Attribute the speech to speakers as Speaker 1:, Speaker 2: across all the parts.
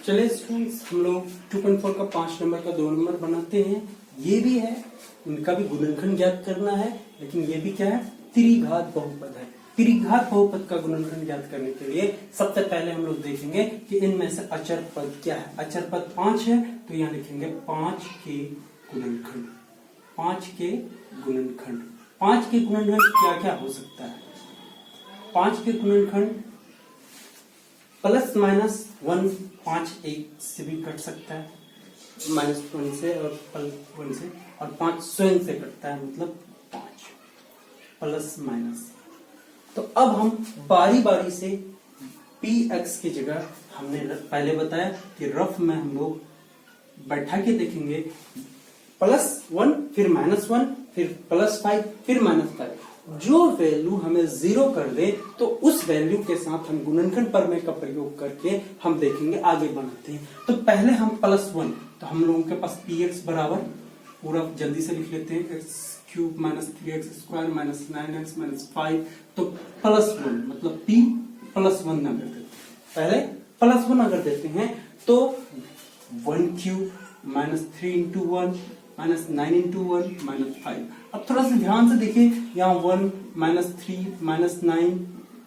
Speaker 1: चलिए स्टूडेंट्स, हम लोग 2.4 का 5 नंबर का 2 नंबर बनाते हैं। ये भी है, इनका भी गुणनखंड ज्ञात करना है, लेकिन ये भी क्या है, त्रिघात बहुपद है। त्रिघात बहुपद का गुणनखंड ज्ञात करने के लिए सबसे पहले हम लोग देखेंगे कि इनमें से अचर पद क्या है। अचर पद 5 है, तो यहाँ लिखेंगे 5 के गुणनखंड। 5 के गुणनखंड, 5 के गुणनखंड क्या क्या हो सकता है। 5 के गुणनखंड प्लस माइनस 1 5 एक से भी कट सकता है, माइनस 1 से और प्लस 1 से, और 5 स्वयं से कटता है, मतलब 5 प्लस माइनस। तो अब हम बारी बारी से px की जगह हमने पहले बताया कि रफ में हम लोग बैठा के देखेंगे, +1 फिर -1 फिर +5 फिर -5। जो वैल्यू हमें 0 कर दे तो उस वैल्यू के साथ हम गुणनखंड प्रमेय का प्रयोग करके हम देखेंगे, आगे बढ़ते हैं। तो पहले हम +1, तो हम लोगों के पास px बराबर, पूरा जल्दी से लिख लेते हैं, x³ - 3x² - 9x - 5। तो +1 मतलब p +1 अगर देते हैं, पहले +1 अगर देते हैं तो 1³ - 3 × 1 -9 × 1 -5। अब थोड़ा सा ध्यान से देखिए, यहाँ 1 -3 -9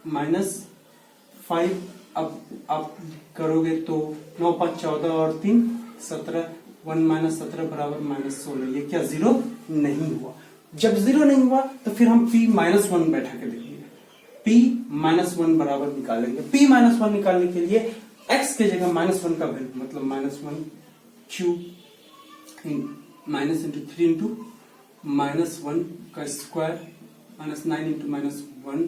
Speaker 1: -5। अब आप करोगे तो 9 × 5 = 14 और 3 = 17। 1 - 17 बराबर -16। ये क्या 0 नहीं हुआ। जब 0 नहीं हुआ तो फिर हम p -1 बैठा के देखेंगे। p -1 बराबर निकालेंगे। p -1 निकालने के लिए x के जगह -1 का वैल्यू, मतलब -1³ -3 × -1 का स्क्वायर -9 × -1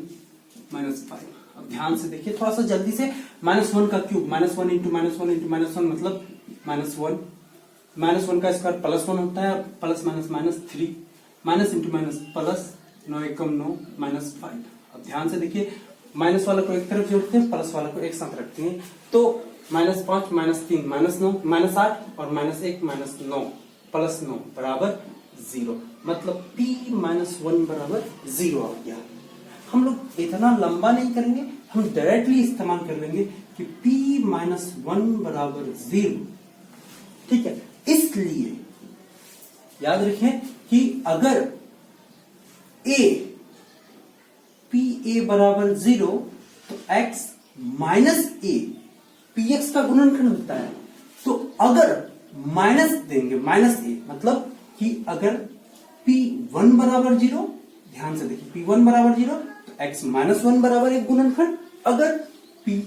Speaker 1: -5। अब ध्यान से देखिए, थोड़ा सा जल्दी से, -1 का क्यूब, -1 × -1 × -1 मतलब -1, -1 का स्क्वायर +1 होता है, plus minus 3, minus into minus plus, 9 × 9 -5। अब ध्यान से देखिए, माइनस वाला को एक तरफ जोड़ते हैं, प्लस वाला को एक साथ रखते हैं, तो -5 -3 -9 -8 और -1 -9 +9 बराबर 0। मतलब p -1 बराबर 0 आ गया। हम लोग इतना लंबा नहीं करेंगे, हम डायरेक्टली इस्तेमाल कर लेंगे कि p -1 बराबर 0। ठीक है, इसलिए याद रखें कि अगर pa बराबर 0 तो x - a px का गुणनखंड होता है। तो अगर माइनस देंगे, -a मतलब कि अगर p1 बराबर 0, ध्यान से देखिए, p1 बराबर 0 तो x -1 बराबर एक गुणनखंड। अगर pa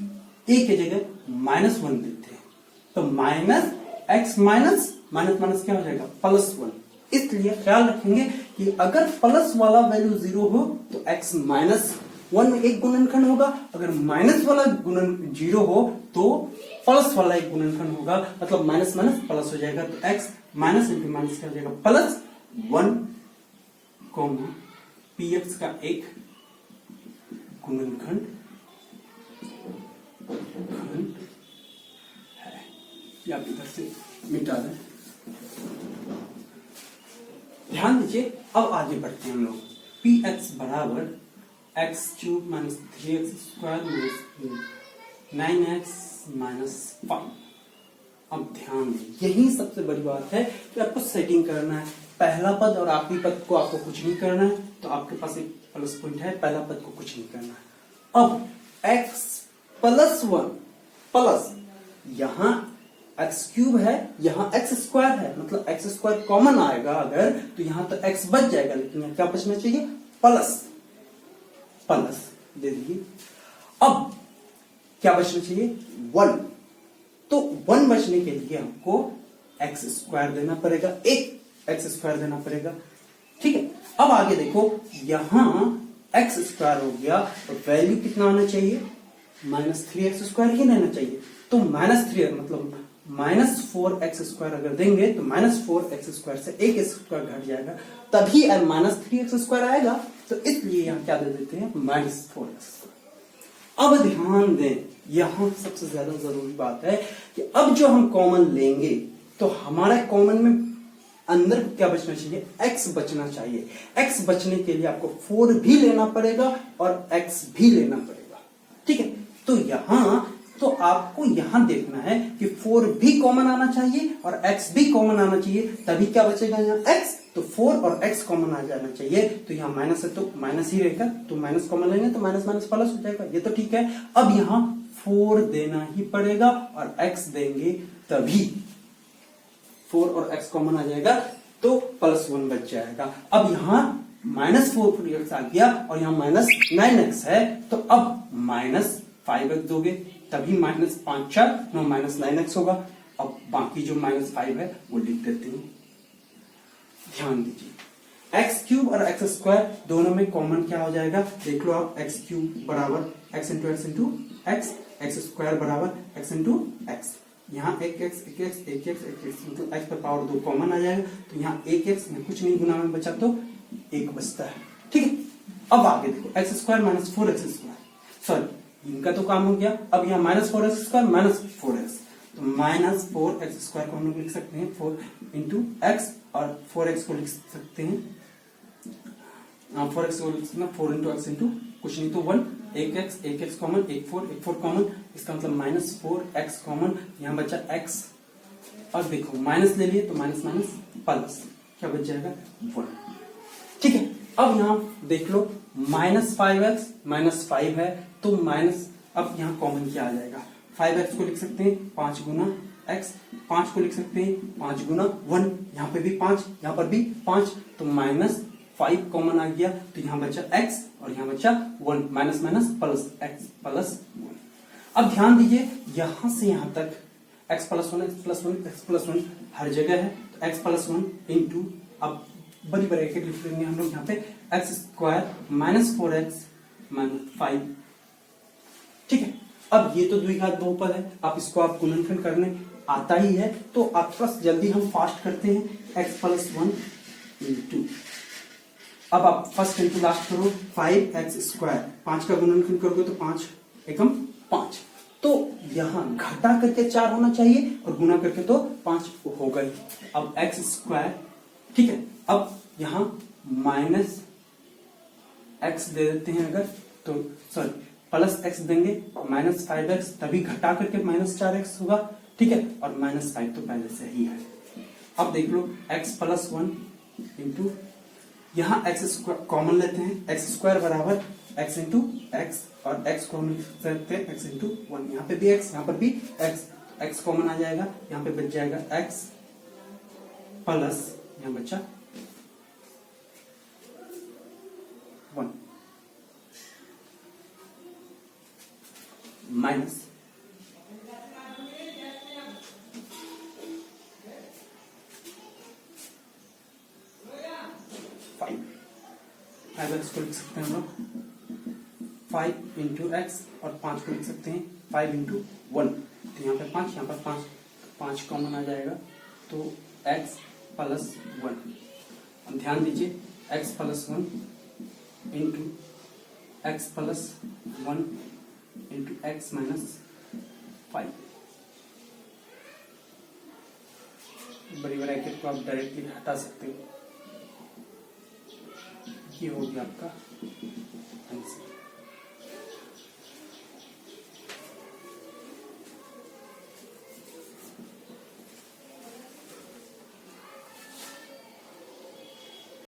Speaker 1: के जगह -1 देते हैं तो x माइनस क्या हो जाएगा, +1। इसलिए ख्याल रखेंगे कि अगर प्लस वाला वैल्यू 0 हो तो x -1 एक गुणनखंड होगा, अगर माइनस वाला गुणन 0 हो तो प्लस वाला एक गुणनखंड होगा, मतलब माइनस प्लस हो जाएगा। तो x माइनस इंटू माइनस क्या हो जाएगा, +1, px का एक गुणनखंड है। या इधर से मिटा दें। ध्यान दीजिए, अब आगे बढ़ते हैं हम लोग। px बराबर x³ - 3x² - 9x - 5। अब ध्यान दें, यही सबसे बड़ी बात है कि आपको सेटिंग करना है। पहला पद और आखिरी पद को आपको कुछ नहीं करना है, तो आपके पास एक प्लस पॉइंट है, पहला पद को कुछ नहीं करना है। अब x +1 प्लस, यहां x³ है, यहां x² है, मतलब x² कॉमन आएगा अगर, तो यहां तो x बच जाएगा, लेकिन यहां क्या बचना चाहिए, प्लस दे दीजिए। अब क्या बचना चाहिए, 1। तो 1 बचने के लिए हमको x² देना पड़ेगा, एक x² देना पड़ेगा। ठीक है, अब आगे देखो, यहां x² हो गया तो वैल्यू कितना आना चाहिए, -3x² ही रहना चाहिए। तो -3 मतलब -4x² अगर देंगे तो -4x² से एक स्क्वायर घट जाएगा, तभी -3x² आएगा। तो इसलिए यहां क्या दे देते हैं, -4x²। अब ध्यान दें, यहां सबसे ज्यादा जरूरी बात है कि अब जो हम कॉमन लेंगे तो हमारा कॉमन में अंदर क्या बचना चाहिए, x बचना चाहिए। x बचने के लिए आपको 4 भी लेना पड़ेगा और x भी लेना पड़ेगा। ठीक है, तो यहां तो आपको यहां देखना है कि 4 भी कॉमन आना चाहिए और x भी कॉमन आना चाहिए, तभी क्या बचेगा यहाँ x, तो 4 और x कॉमन आ जाना चाहिए। तो यहाँ माइनस है तो माइनस ही रहेगा, तो माइनस कॉमन लेंगे तो माइनस माइनस प्लस हो जाएगा, ये तो ठीक है। अब यहाँ 4 देना ही पड़ेगा और x देंगे तभी 4 और x कॉमन आ जाएगा, तो +1 बच जाएगा। अब यहाँ -4x आ गया और यहाँ -9x है, तो अब -5x दोगे तभी -5×4 -9x होगा। अब बाकी जो -5 है वो लिख देते हैं। ध्यान दीजिए x³ और x² दोनों में कॉमन क्या हो जाएगा, देख लो आप, x³ बराबर x इंटू x, x² बराबर x इंटू x। यहाँ एक x मतलब x पर पावर 2 कॉमन आ जाएगा, तो यहाँ 1x में कुछ नहीं, गुना में बचा तो 1 बचता है। ठीक है, अब आगे देखो x² - 4x², सॉरी इनका तो काम हो गया। अब यहाँ -4x² - 4x, तो -4x² को हम लोग लिख सकते हैं 4 इंटू x, और 4x को लिख सकते हैं 4x को लिख सकते हैं 4 इंटू x इंटू कुछ नहीं तो 1, 1x कॉमन, 1 4 कॉमन, इसका मतलब -4x कॉमन, यहाँ बचा x, और देखो माइनस ले लिए तो माइनस माइनस प्लस, क्या बच जाएगा 1। ठीक है, अब यहाँ देख लो -5x -5 है तो माइनस, अब यहाँ कॉमन क्या आ जाएगा, 5x को लिख सकते हैं 5 गुना x, 5 को लिख सकते हैं 5 गुना 1, यहाँ पे भी 5, यहाँ पर भी 5, तो -5 कॉमन आ गया, तो यहाँ बचा x और यहाँ बचा 1, minus minus plus, x plus 1। अब ध्यान दीजिए यहां से यहां तक x + 1 हर जगह है, तो x + 1 इंटू, अब बड़ी ब्रैकेट लिख लेंगे हम लोग यहाँ पे, x² - 4x - 5। ठीक है, अब ये तो द्विघात बहुपद है, आप इसको आप गुणनखंड करने आता ही है, तो आप बस जल्दी हम फास्ट करते हैं, x + 1 इंटू, अब आप फर्स्ट इंटू लास्ट करो, 5x², 5 का गुणनखंड करोगे तो 5 एकम 5, तो यहां घटा करके 4 होना चाहिए और गुना करके तो 5 होगा ही। अब x², ठीक है, अब यहां -x दे देते हैं अगर, तो सॉरी +x देंगे, -5x, तभी घटा करके -4x होगा। ठीक है, और -5 तो पहले से ही है। अब देख लो x + 1 इंटू, यहां x² कॉमन लेते हैं, x² बराबर x इंटू x, और x को हम लिख सकते हैं x इंटू 1, यहाँ पे भी x, यहाँ पर भी x कॉमन आ जाएगा, यहाँ पे बच जाएगा x प्लस, यहाँ बचा 1 माइनस 5x को लिख सकते हैं हम लोग 5 इंटू x, और 5 को लिख सकते हैं 5 इंटू 1, तो यहाँ पे 5, यहाँ पर 5 कॉमन आ जाएगा, तो x + 1। ध्यान दीजिए x + 1 into x + 1 into x - 5, बड़ी ब्रैकेट को आप डायरेक्टली हटा सकते हो, ये हो गया आपका आंसर।